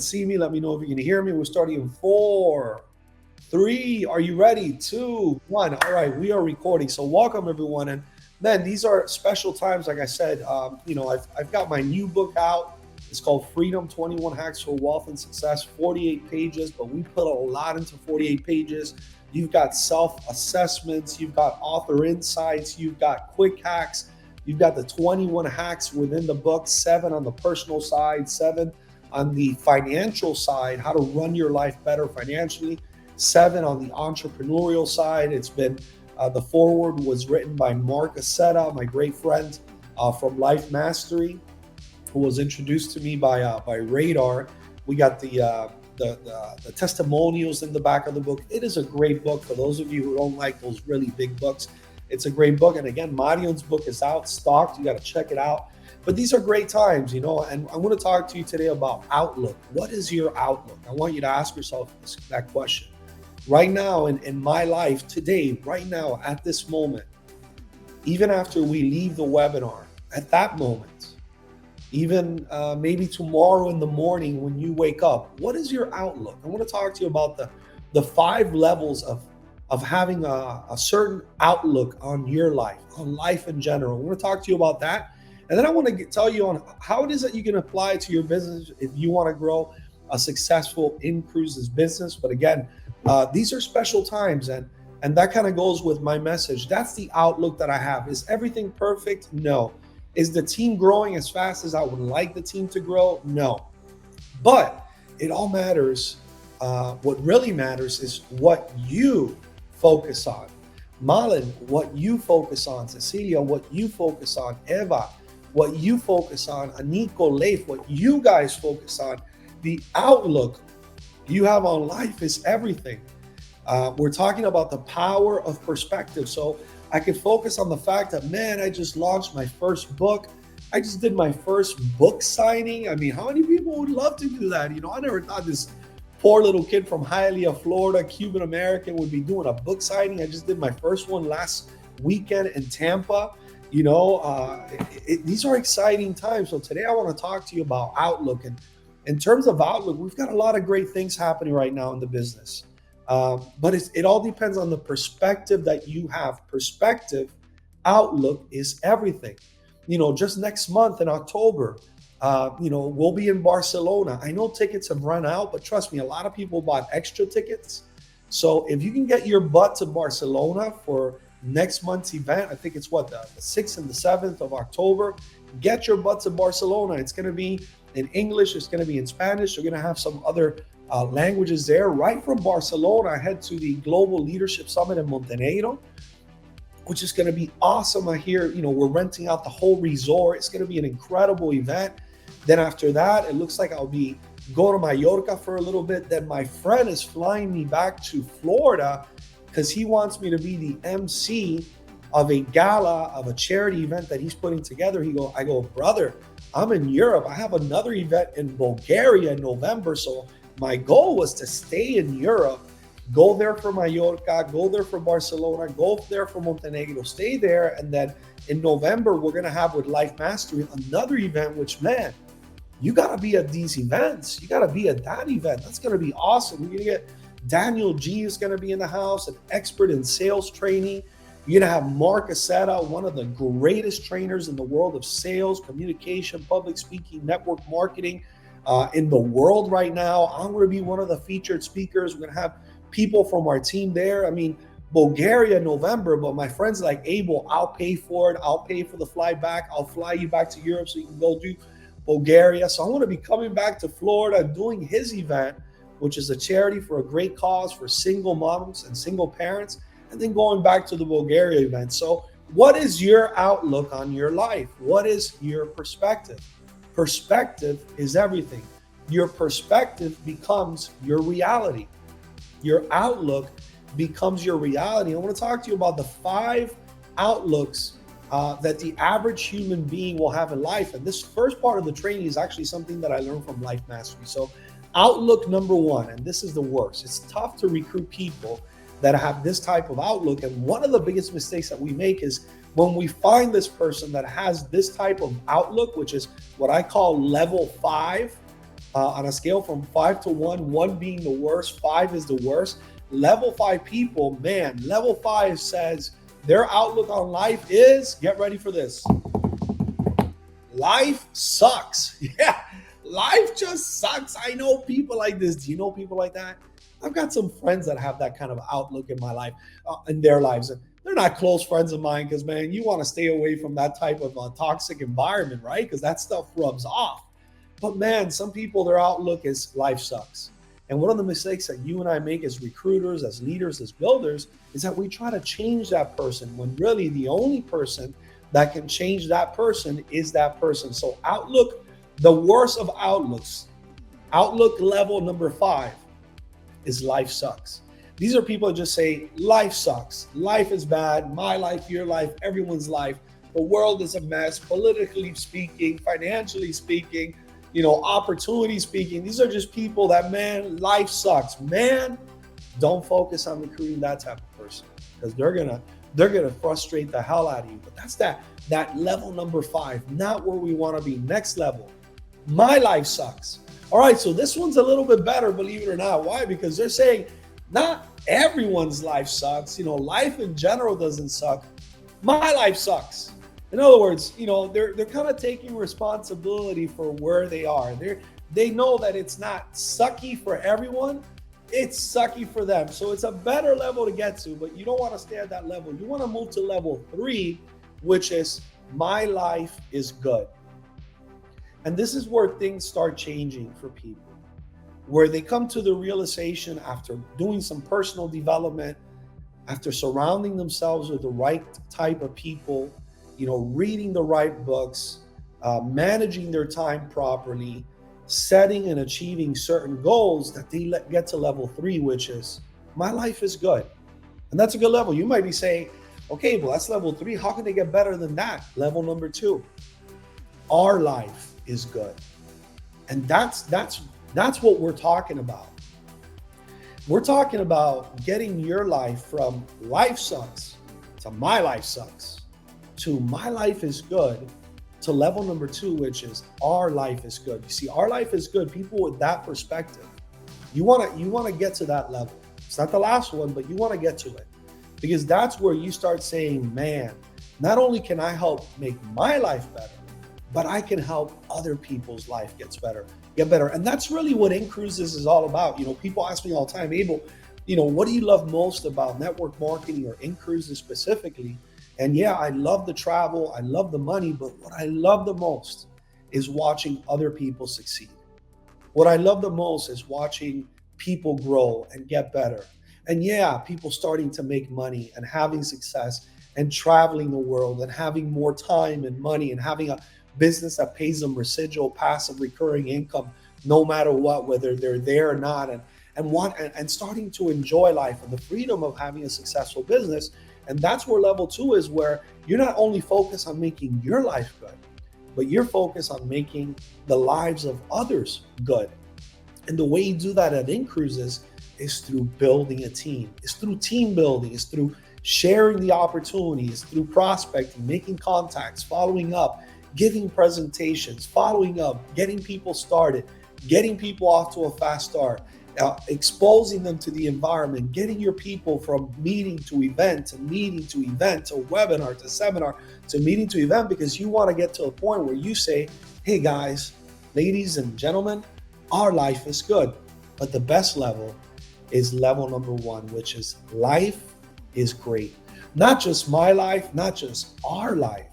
see me. Let me know if you can hear me. We're starting in 4, 3. Are you ready? 2, 1. All right, we are recording. So welcome everyone. And man, these are special times. Like I said, I've got my new book out. It's called Freedom: 21 Hacks for Wealth and Success. 48 pages, but we put a lot into 48 pages. You've got self-assessments, you've got author insights, you've got quick hacks, you've got the 21 hacks within the book, 7 on the personal side, 7 on the financial side, how to run your life better financially, 7 on the entrepreneurial side. It's been the foreword was written by Mark Aceta, my great friend from Life Mastery, who was introduced to me by Radar. We got the testimonials in the back of the book. It is a great book for those of you who don't like those really big books. It's a great book. And again, Marion's book is out, stocked. You got to check it out. But these are great times, and I'm going to talk to you today about outlook. What is your outlook? I want you to ask yourself that question. Right now in my life today, right now at this moment, even after we leave the webinar, at that moment, even maybe tomorrow in the morning when you wake up, what is your outlook? I want to talk to you about the 5 levels of having a certain outlook on your life, on life in general. I want to talk to you about that. And then I want to tell you on how it is that you can apply it to your business if you want to grow a successful in-cruises business. But again, these are special times, and that kind of goes with my message. That's the outlook that I have. Is everything perfect? No. Is the team growing as fast as I would like the team to grow? No. But it all matters. What really matters is what you focus on. Malin, what you focus on. Cecilia, what you focus on. Eva, what you focus on. Aniko, Leif, what you guys focus on. The outlook you have on life is everything. We're talking about the power of perspective. So I could focus on the fact that, man, I just launched my first book. I just did my first book signing. I mean, how many people would love to do that? I never thought this poor little kid from Hialeah, Florida, Cuban American, would be doing a book signing. I just did my first one last weekend in Tampa. These are exciting times. So today I want to talk to you about outlook. And in terms of outlook, we've got a lot of great things happening right now in the business. But it all depends on the perspective that you have. Perspective, outlook is everything. Just next month in October, we'll be in Barcelona. I know tickets have run out, but trust me, a lot of people bought extra tickets. So if you can get your butt to Barcelona for next month's event, I think it's the 6th and the 7th of October, get your butt to Barcelona. It's going to be in English. It's going to be in Spanish. We're going to have some other languages there. Right from Barcelona, I head to the Global Leadership Summit in Montenegro, which is going to be awesome. I hear, we're renting out the whole resort. It's going to be an incredible event. Then after that, it looks like I'll be going to Mallorca for a little bit. Then my friend is flying me back to Florida because he wants me to be the MC of a gala of a charity event that he's putting together. I go, brother, I'm in Europe. I have another event in Bulgaria in November. So my goal was to stay in Europe, go there for Mallorca, go there for Barcelona, go there for Montenegro, stay there. And then in November, we're going to have with Life Mastery another event, which, man, you got to be at these events. You got to be at that event. That's going to be awesome. We're going to get Daniel G is going to be in the house, an expert in sales training. You're going to have Mark Aceta, one of the greatest trainers in the world of sales, communication, public speaking, network marketing in the world right now. I'm going to be one of the featured speakers. We're going to have people from our team there. I mean, Bulgaria, November, but my friends like Abel, I'll pay for it. I'll pay for the flight back. I'll fly you back to Europe so you can go do Bulgaria. So I'm going to be coming back to Florida doing his event, which is a charity for a great cause for single moms and single parents, and then going back to the Bulgaria event. So what is your outlook on your life? What is your perspective? Perspective is everything. Your perspective becomes your reality. Your outlook becomes your reality. I want to talk to you about the 5 outlooks that the average human being will have in life. And this first part of the training is actually something that I learned from Life Mastery. So outlook number 1, and this is the worst. It's tough to recruit people that have this type of outlook. And one of the biggest mistakes that we make is when we find this person that has this type of outlook, which is what I call level 5, On a scale from 5 to 1, 1 being the worst, 5 is the worst. Level 5 people, man, level 5 says their outlook on life is, get ready for this, life sucks. Yeah, life just sucks. I know people like this. Do you know people like that? I've got some friends that have that kind of outlook in my life, in their lives. And they're not close friends of mine because, man, you want to stay away from that type of toxic environment, right? Because that stuff rubs off. But man, some people, their outlook is life sucks. And one of the mistakes that you and I make as recruiters, as leaders, as builders, is that we try to change that person when really the only person that can change that person is that person. So outlook, the worst of outlooks, outlook level number 5 is life sucks. These are people that just say life sucks, life is bad, my life, your life, everyone's life. The world is a mess, politically speaking, financially speaking, opportunity speaking. These are just people that, man, life sucks. Man, don't focus on recruiting that type of person because they're gonna frustrate the hell out of you. But that's that level number 5, not where we want to be. Next level, my life sucks. All right, so this one's a little bit better, believe it or not. Why? Because they're saying not everyone's life sucks. Life in general doesn't suck. My life sucks. In other words, they're kind of taking responsibility for where they are. They know that it's not sucky for everyone. It's sucky for them. So it's a better level to get to, but you don't want to stay at that level. You want to move to level 3, which is my life is good. And this is where things start changing for people, where they come to the realization after doing some personal development, after surrounding themselves with the right type of people, reading the right books, managing their time properly, setting and achieving certain goals, that they get to level 3, which is my life is good. And that's a good level. You might be saying, okay, well, that's level 3. How can they get better than that? Level number 2, our life is good. And that's what we're talking about. We're talking about getting your life from life sucks to my life sucks to my life is good to level number 2, which is our life is good. You see, our life is good. People with that perspective, you want to get to that level. It's not the last one, but you want to get to it, because that's where you start saying, man, not only can I help make my life better, but I can help other people's life get better. And that's really what InCruises is all about. People ask me all the time, Abel, what do you love most about network marketing or InCruises specifically? And yeah, I love the travel, I love the money, but what I love the most is watching other people succeed. What I love the most is watching people grow and get better. And yeah, people starting to make money and having success and traveling the world and having more time and money and having a business that pays them residual, passive, recurring income, no matter what, whether they're there or not, and starting to enjoy life and the freedom of having a successful business. And that's where level 2 is, where you're not only focused on making your life good, but you're focused on making the lives of others good. And the way you do that at InCruises is through building a team. It's through team building. It's through sharing the opportunities, through prospecting, making contacts, following up, giving presentations, following up, getting people started, getting people off to a fast start, exposing them to the environment, getting your people from meeting to event to meeting to event to webinar to seminar to meeting to event, because you want to get to a point where you say, hey guys, ladies and gentlemen, our life is good. But the best level is level number 1, which is life is great. Not just my life, not just our life,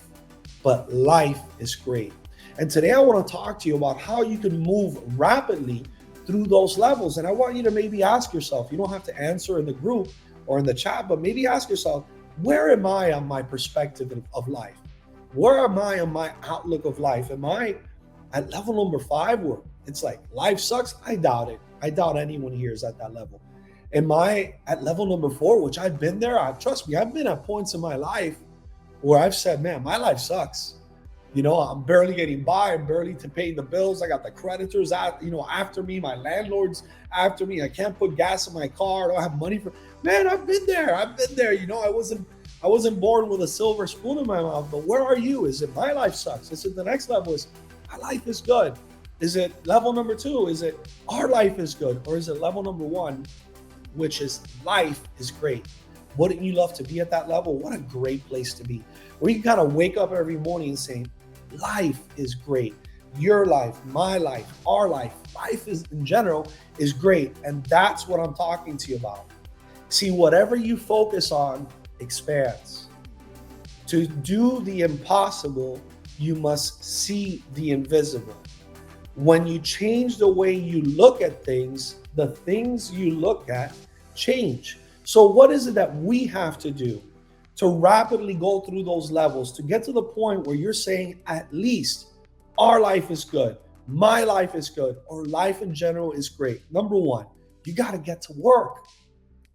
but life is great. And today I want to talk to you about how you can move rapidly through those levels. And I want you to maybe ask yourself, you don't have to answer in the group or in the chat, but maybe ask yourself, where am I on my perspective of life? Where am I on my outlook of life? Am I at level number 5 where it's like life sucks? I doubt it. I doubt anyone here is at that level. Am I at level number 4, which I've been there? Trust me, I've been at points in my life where I've said, man, my life sucks. I'm barely getting by. I'm barely to pay the bills. I got the creditors after me. My landlord's after me. I can't put gas in my car. I don't have money for. Man, I've been there. I wasn't born with a silver spoon in my mouth. But where are you? Is it my life sucks? Is it the next level? Is my life is good? Is it level number two? Is it our life is good? Or is it level number one, which is life is great? Wouldn't you love to be at that level? What a great place to be. Where you kind of wake up every morning and say, life is great. Your life, my life, our life is in general is great. And that's what I'm talking to you about. See, whatever you focus on expands. To do the impossible, you must see the invisible. When you change the way you look at things, the things you look at change. So, what is it that we have to do to rapidly go through those levels to get to the point where you're saying, at least our life is good, my life is good, or life in general is great? Number one, you got to get to work.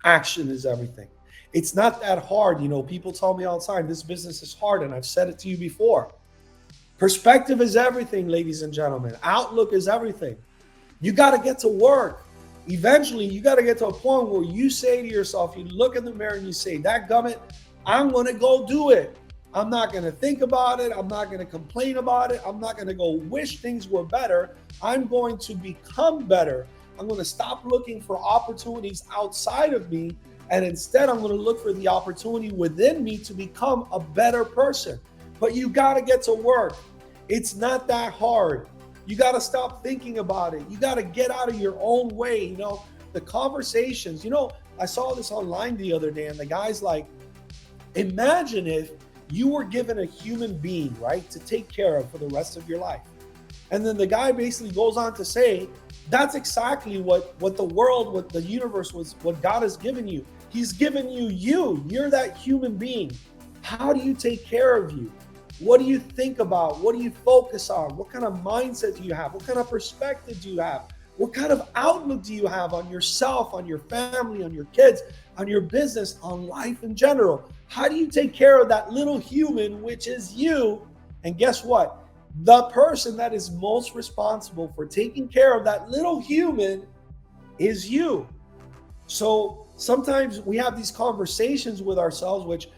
Action is everything. It's not that hard. People tell me all the time, this business is hard, and I've said it to you before. Perspective is everything, ladies and gentlemen. Outlook is everything. You got to get to work. Eventually, you got to get to a point where you say to yourself, you look in the mirror and you say, that gummit, I'm going to go do it. I'm not going to think about it. I'm not going to complain about it. I'm not going to go wish things were better. I'm going to become better. I'm going to stop looking for opportunities outside of me. And instead, I'm going to look for the opportunity within me to become a better person. But you got to get to work. It's not that hard. You got to stop thinking about it. You got to get out of your own way. The conversations, I saw this online the other day, and the guy's like, imagine if you were given a human being, right, to take care of for the rest of your life. And then the guy basically goes on to say, that's exactly what the world, what the universe was, what God has given you. He's given you. You're that human being. How do you take care of you? What do you think about? What do you focus on? What kind of mindset do you have? What kind of perspective do you have? What kind of outlook do you have on yourself, on your family, on your kids, on your business, on life in general? How do you take care of that little human, which is you? And guess what? The person that is most responsible for taking care of that little human is you. So sometimes we have these conversations with ourselves, which,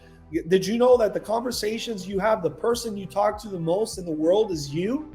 did you know that the conversations you have, the person you talk to the most in the world is you?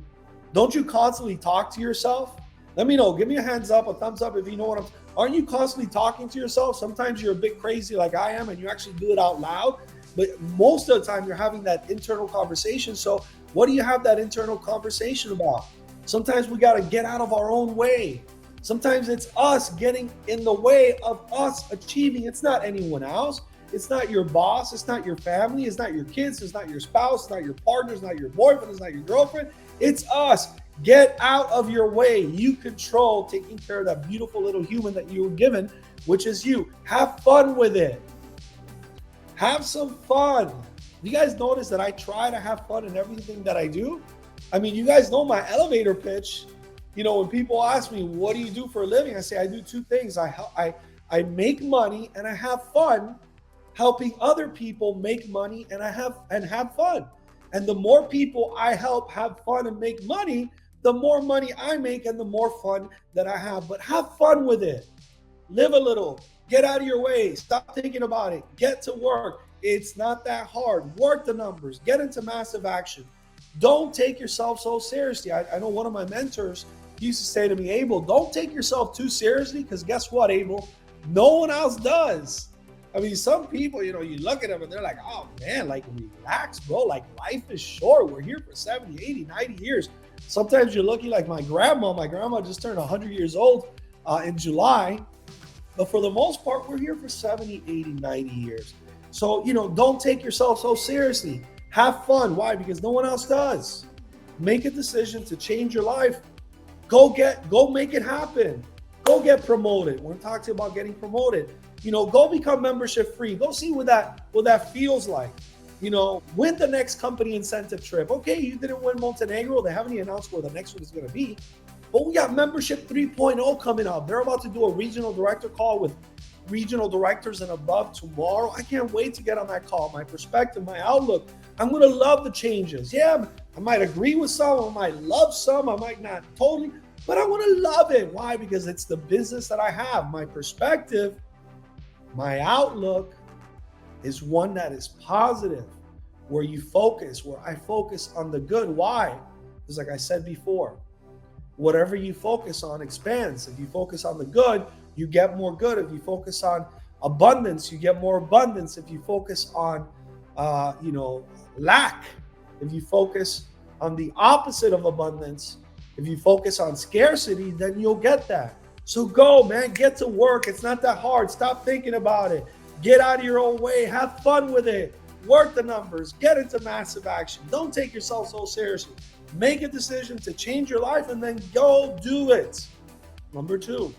Don't you constantly talk to yourself? Let me know. Give me a hands up, a thumbs up if you know what aren't you constantly talking to yourself? Sometimes you're a bit crazy like I am and you actually do it out loud, but most of the time you're having that internal conversation. So what do you have that internal conversation about? Sometimes we got to get out of our own way. Sometimes it's us getting in the way of us achieving. It's not anyone else. It's not your boss. It's not your family. It's not your kids. It's not your spouse. It's not your partner. It's not your boyfriend. It's not your girlfriend. It's us. Get out of your way. You control taking care of that beautiful little human that you were given, which is you. Have fun with it. Have some fun. You guys notice that I try to have fun in everything that I do? I mean, you guys know my elevator pitch. When people ask me, what do you do for a living? I say, I do two things. I make money and I have fun helping other people make money and have fun. And the more people I help have fun and make money, the more money I make and the more fun that I have. But have fun with it. Live a little. Get out of your way. Stop thinking about it. Get to work. It's not that hard. Work the numbers. Get into massive action. Don't take yourself so seriously. I know one of my mentors used to say to me, Abel, don't take yourself too seriously, because guess what, Abel? No one else does. I mean, some people, you look at them and they're like, oh man, like relax, bro. Like life is short. We're here for 70, 80, 90 years. Sometimes you're lucky like my grandma. My grandma just turned 100 years old in July. But for the most part, we're here for 70, 80, 90 years. So, don't take yourself so seriously. Have fun. Why? Because no one else does. Make a decision to change your life. Go make it happen. Go get promoted. We're talking about getting promoted. Go become membership free. Go see what that feels like. Win the next company incentive trip. Okay, you didn't win Montenegro. They haven't even announced where the next one is going to be. But we got membership 3.0 coming up. They're about to do a regional director call with regional directors and above tomorrow. I can't wait to get on that call. My perspective, my outlook. I'm going to love the changes. Yeah, I might agree with some. I might love some. I might not totally. But I want to love it. Why? Because it's the business that I have. My perspective, my outlook is one that is positive, where I focus on the good. Why? Because like I said before, Whatever you focus on expands. If you focus on the good, you get more good. If you focus on abundance, you get more abundance. If you focus on, lack, if you focus on the opposite of abundance, if you focus on scarcity, then you'll get that. So go, man, get to work. It's not that hard. Stop thinking about it. Get out of your own way. Have fun with it. Work the numbers. Get into massive action. Don't take yourself so seriously. Make a decision to change your life and then go do it. Number 2,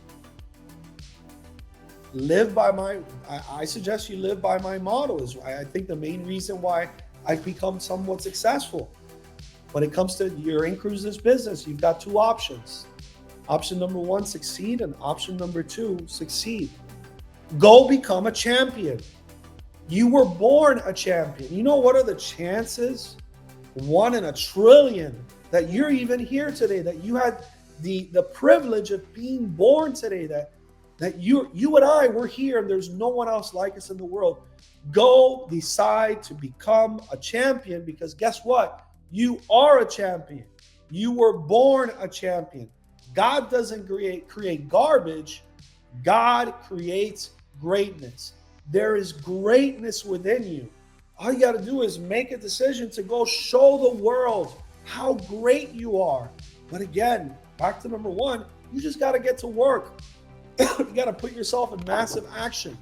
live by I suggest you live by my motto. Is I think the main reason why I've become somewhat successful. When it comes to your in-cruises business, you've got 2 options. Option number 1, succeed, and option number 2, succeed. Go become a champion. You were born a champion. You know what are the chances? 1 in a trillion that you're even here today, that you had the privilege of being born today, that you and I were here and there's no one else like us in the world. Go decide to become a champion, because guess what? You are a champion. You were born a champion. God doesn't create garbage. God creates greatness. There is greatness within you. All you got to do is make a decision to go show the world how great you are. But again, back to number 1, you just got to get to work. You got to put yourself in massive action.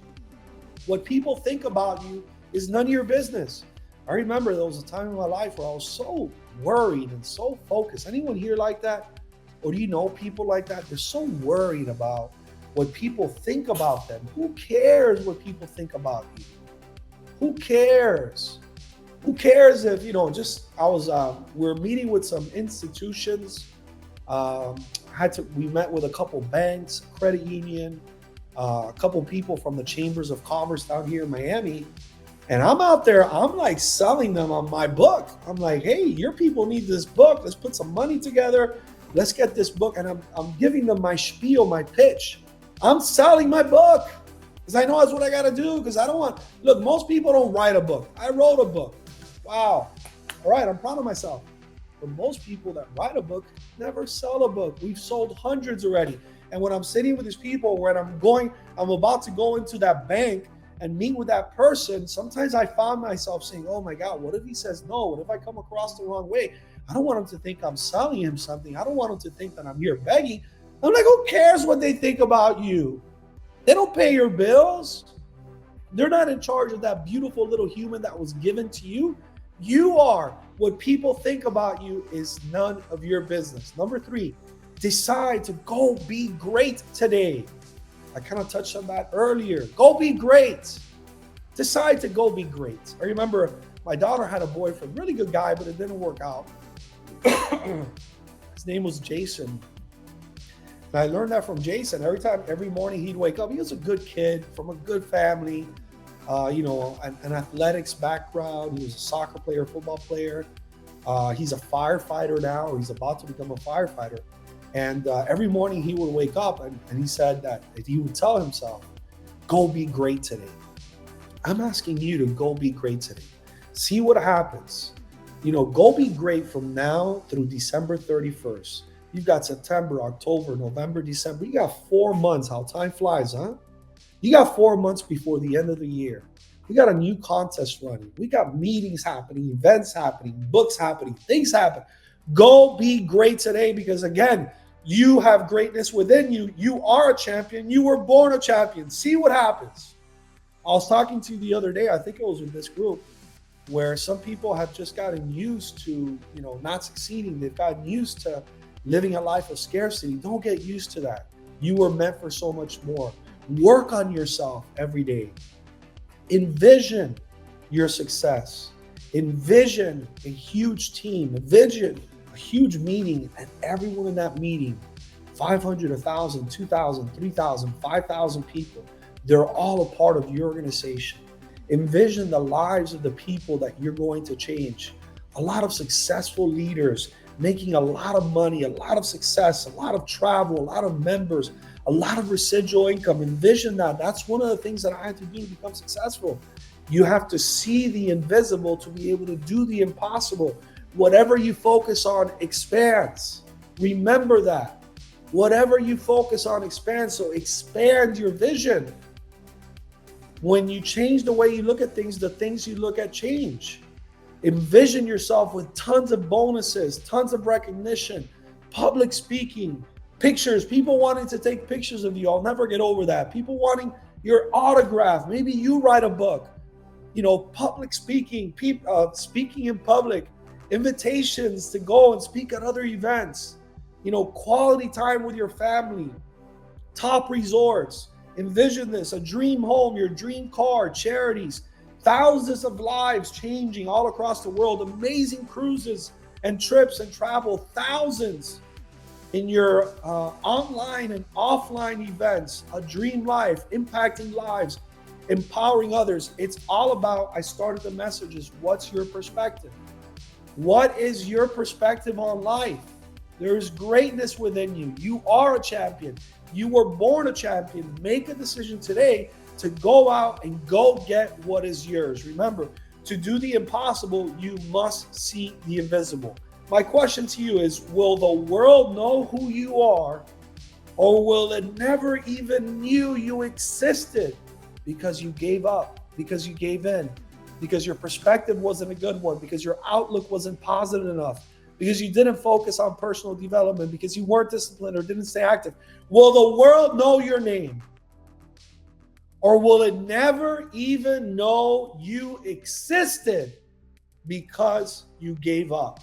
What people think about you is none of your business. I remember there was a time in my life where I was so worried and so focused. Anyone here like that? Or do you know people like that? They're so worried about what people think about them. Who cares what people think about you? Who cares? Who cares if, we're meeting with some institutions. We met with a couple banks, credit union, a couple people from the chambers of commerce down here in Miami. And I'm out there, I'm like selling them on my book. I'm like, hey, your people need this book. Let's put some money together. Let's get this book. And I'm giving them my spiel, my pitch. I'm selling my book because I know that's what I got to do, because I don't want, look, most people don't write a book. I wrote a book. Wow. All right. I'm proud of myself. But most people that write a book never sell a book. We've sold hundreds already. And when I'm sitting with these people, when I'm about to go into that bank and meet with that person, sometimes I found myself saying, oh my God, what if he says no? What if I come across the wrong way? I don't want him to think I'm selling him something. I don't want him to think that I'm here begging. I'm like, who cares what they think about you? They don't pay your bills. They're not in charge of that beautiful little human that was given to you. You are. What people think about you is none of your business. Number 3, decide to go be great today. I kind of touched on that earlier. Go be great. Decide to go be great. I remember my daughter had a boyfriend, really good guy, but it didn't work out. His name was Jason. And I learned that from Jason. Every morning he'd wake up. He was a good kid from a good family, an athletics background. He was a soccer player, football player. He's a firefighter now. He's about to become a firefighter. And every morning he would wake up and he said that he would tell himself, go be great today. I'm asking you to go be great today. See what happens. Go be great from now through December 31st. You've got September, October, November, December. You got 4 months. How time flies, huh? You got 4 months before the end of the year. We got a new contest running. We got meetings happening, events happening, books happening, things happen. Go be great today, because again, you have greatness within you. You are a champion. You were born a champion. See what happens. I was talking to you the other day, I think it was in this group, where some people have just gotten used to, not succeeding. They've gotten used to living a life of scarcity. Don't get used to that. You were meant for so much more. Work on yourself every day. Envision your success. Envision a huge team. Envision a huge meeting, and everyone in that meeting, 500, 1,000, 2,000, 3,000, 5,000 people, they're all a part of your organization. Envision the lives of the people that you're going to change. A lot of successful leaders making a lot of money, a lot of success, a lot of travel, a lot of members, a lot of residual income. Envision that. That's one of the things that I had to do to become successful. You have to see the invisible to be able to do the impossible. Whatever you focus on expands. Remember that. Whatever you focus on expands. So expand your vision. When you change the way you look at things, the things you look at change. Envision yourself with tons of bonuses, tons of recognition, public speaking, pictures, people wanting to take pictures of you. I'll never get over that. People wanting your autograph. Maybe you write a book. Public speaking, speaking in public, invitations to go and speak at other events, quality time with your family, top resorts. Envision this, a dream home, your dream car, charities, thousands of lives changing all across the world, amazing cruises and trips and travel, thousands in your online and offline events, a dream life, impacting lives, empowering others. It's all about, I started the messages, what's your perspective? What is your perspective on life? There is greatness within you. You are a champion. You were born a champion. Make a decision today to go out and go get what is yours. Remember, to do the impossible, you must see the invisible. My question to you is, will the world know who you are, or will it never even knew you existed because you gave up, because you gave in, because your perspective wasn't a good one, because your outlook wasn't positive enough, because you didn't focus on personal development, because you weren't disciplined or didn't stay active? Will the world know your name? Or will it never even know you existed because you gave up?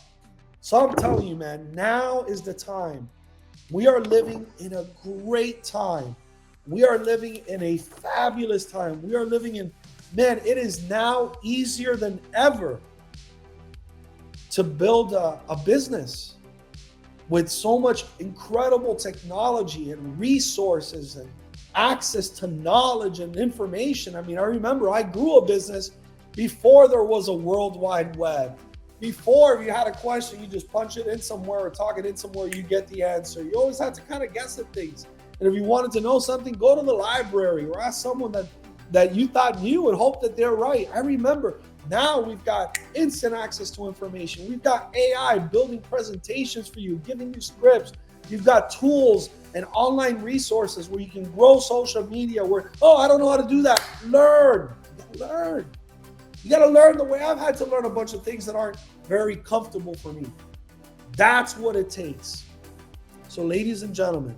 So I'm telling you, man, now is the time. We are living in a great time. We are living in a fabulous time. We are living in, man, it is now easier than ever to build a business with so much incredible technology and resources and access to knowledge and information. I mean, I remember I grew a business before there was a World Wide Web. Before, if you had a question, you just punch it in somewhere or talk it in somewhere, you get the answer. You always had to kind of guess at things. And if you wanted to know something, go to the library or ask someone that you thought knew and hope that they're right. I remember. Now we've got instant access to information. We've got AI building presentations for you, giving you scripts. You've got tools and online resources where you can grow social media where, I don't know how to do that. Learn. You got to learn the way I've had to learn a bunch of things that aren't very comfortable for me. That's what it takes. So ladies and gentlemen,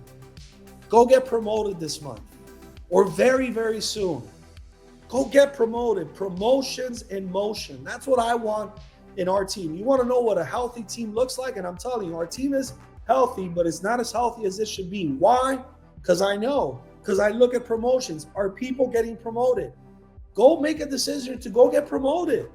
go get promoted this month or very, very soon. Go get promoted. Promotions in motion. That's what I want in our team. You want to know what a healthy team looks like? And I'm telling you, our team is healthy, but it's not as healthy as it should be. Why? Because I know. Because I look at promotions. Are people getting promoted? Go make a decision to go get promoted.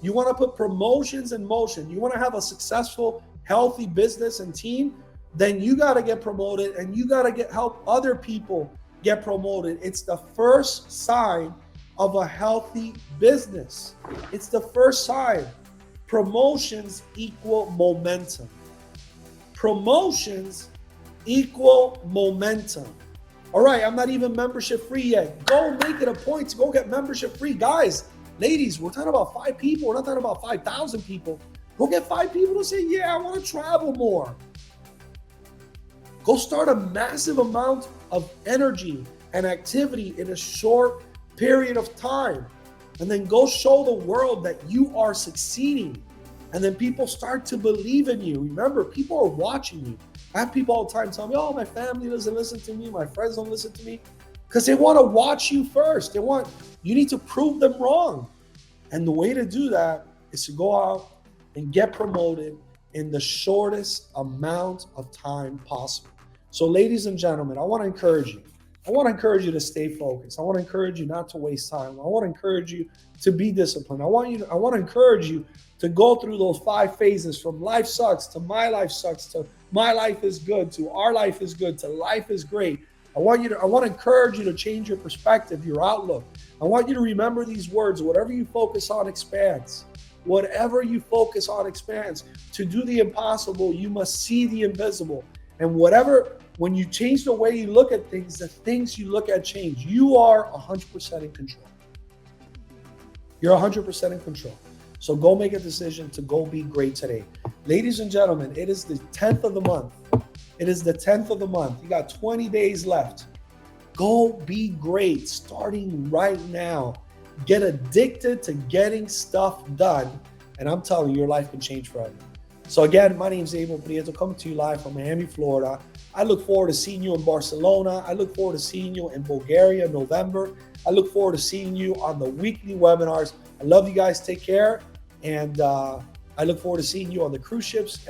You want to put promotions in motion. You want to have a successful, healthy business and team, then you got to get promoted and you got to help other people get promoted. It's the first sign of a healthy business. It's the first sign. Promotions equal momentum. Promotions equal momentum. All right, I'm not even membership free yet. Go make it a point to go get membership free. Guys, ladies, we're talking about 5 people. We're not talking about 5,000 people. Go get 5 people to say, yeah, I want to travel more. Go start a massive amount of energy and activity in a short period of time. And then go show the world that you are succeeding. And then people start to believe in you. Remember, people are watching you. I have people all the time tell me, my family doesn't listen to me. My friends don't listen to me. Because they want to watch you first. You need to prove them wrong. And the way to do that is to go out and get promoted in the shortest amount of time possible. So ladies and gentlemen, I want to encourage you. I want to encourage you to stay focused. I want to encourage you not to waste time. I want to encourage you to be disciplined. I want to encourage you to go through those 5 phases from life sucks to my life sucks to my life is good to our life is good to life is great. I want to encourage you to change your perspective, your outlook. I want you to remember these words. Whatever you focus on expands. Whatever you focus on expands. To do the impossible, you must see the invisible. And when you change the way you look at things, the things you look at change. You are 100% in control. You're 100% in control. So go make a decision to go be great today. Ladies and gentlemen, it is the 10th of the month. It is the 10th of the month. You got 20 days left. Go be great starting right now. Get addicted to getting stuff done. And I'm telling you, your life can change forever. So again, my name is Abel Prieto, coming to you live from Miami, Florida. I look forward to seeing you in Barcelona. I look forward to seeing you in Bulgaria in November. I look forward to seeing you on the weekly webinars. I love you guys. Take care. And I look forward to seeing you on the cruise ships.